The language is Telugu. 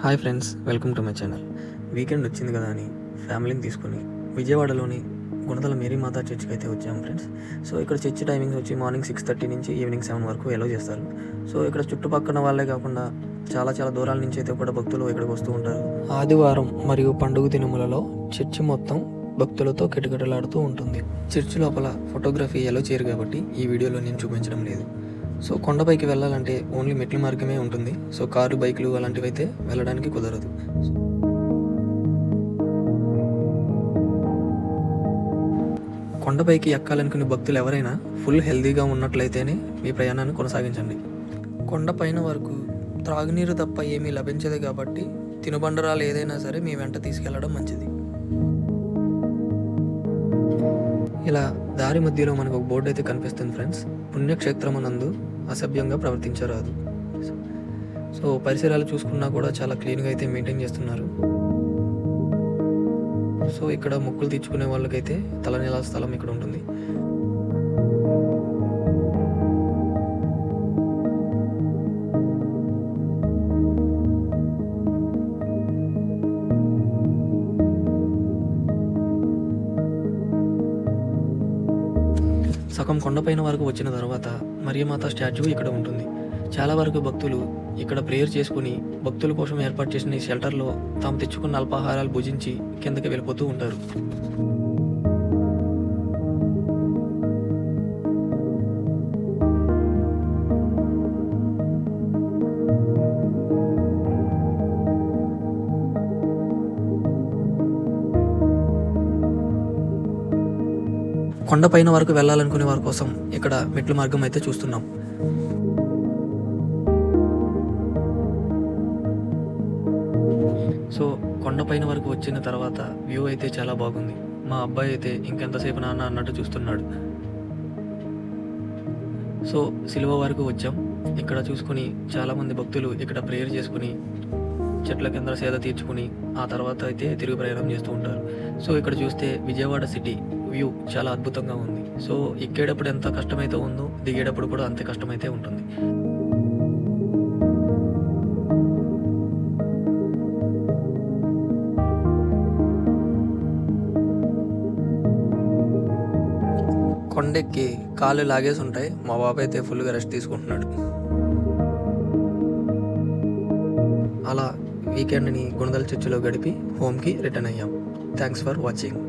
Hi friends, welcome to my channel. Weekend వచ్చింది కదా అని ఫ్యామిలీని తీసుకొని విజయవాడలోని గుణదల మేరీ మాతా చర్చ్కి అయితే వచ్చాము ఫ్రెండ్స్. సో ఇక్కడ చర్చ్ టైమింగ్స్ వచ్చి మార్నింగ్ 6:30 నుంచి ఈవినింగ్ 7 వరకు ఎలో చేస్తారు. సో ఇక్కడ చుట్టుపక్కల వాళ్ళే కాకుండా చాలా చాలా దూరాల నుంచి అయితే కూడా భక్తులు ఇక్కడికి వస్తూ ఉంటారు. ఆదివారం మరియు పండుగ దినములలో చర్చి మొత్తం భక్తులతో కిటకిటలాడుతూ ఉంటుంది. చర్చి లోపల ఫోటోగ్రఫీ ఎలో చేయరు కాబట్టి ఈ వీడియోలో నేను చూపించడం లేదు. సో కొండపైకి వెళ్ళాలంటే ఓన్లీ మెట్ల మార్గమే ఉంటుంది. సో కారు, బైకులు అలాంటివి అయితే వెళ్ళడానికి కుదరదు. కొండపైకి ఎక్కాలనుకునే భక్తులు ఎవరైనా ఫుల్ హెల్తీగా ఉన్నట్లయితేనే మీ ప్రయాణాన్ని కొనసాగించండి. కొండపైన వరకు త్రాగునీరు తప్ప ఏమీ లభించదు కాబట్టి తినుబండరాలు ఏదైనా సరే మీ వెంట తీసుకెళ్లడం మంచిది. ఇలా దారి మధ్యలో మనకు ఒక బోర్డు అయితే కనిపిస్తుంది ఫ్రెండ్స్. పుణ్యక్షేత్రమునందు అసభ్యంగా ప్రవర్తించరాదు. సో పరిసరాలు చూసుకున్నా కూడా చాలా క్లీన్గా అయితే మెయింటైన్ చేస్తున్నారు. సో ఇక్కడ మొక్కులు తీర్చుకునే వాళ్ళకైతే తలనీలాల స్థలం ఇక్కడ ఉంటుంది. సగం కొండపైన వరకు వచ్చిన తర్వాత మరియమాత స్టాచ్యూ ఇక్కడ ఉంటుంది. చాలా వరకు భక్తులు ఇక్కడ ప్రేయర్ చేసుకుని భక్తుల కోసం ఏర్పాటు చేసిన ఈ షెల్టర్లో తాము తెచ్చుకున్న అల్పాహారాలు భుజించి కిందకి వెళ్ళిపోతూ ఉంటారు. కొండపైన వరకు వెళ్ళాలనుకునే వారి కోసం ఇక్కడ మెట్ల మార్గం అయితే చూస్తున్నాం. సో కొండపైన వరకు వచ్చిన తర్వాత వ్యూ అయితే చాలా బాగుంది. మా అబ్బాయి అయితే ఇంకెంతసేపు నాన్న అన్నట్టు చూస్తున్నాడు. సో సిలువ వరకు వచ్చాం. ఇక్కడ చూసుకుని చాలామంది భక్తులు ఇక్కడ ప్రేయర్ చేసుకుని చెట్ల కింద సేద తీర్చుకుని ఆ తర్వాత అయితే తిరుగు ప్రయాణం చేస్తూ ఉంటారు. సో ఇక్కడ చూస్తే విజయవాడ సిటీ వ్యూ చాలా అద్భుతంగా ఉంది. సో ఎక్కేటప్పుడు ఎంత కష్టమైతే ఉందో దిగేటప్పుడు కూడా అంతే కష్టమైతే ఉంటుంది. కొండెక్కి కాళ్ళు లాగేసి ఉంటాయి. మా బాబాయ్ అయితే ఫుల్గా రెస్ట్ తీసుకుంటున్నాడు. అలా వీకెండ్ని గుణదల చర్చిలో గడిపి హోమ్కి రిటర్న్ అయ్యాం. Thanks for watching.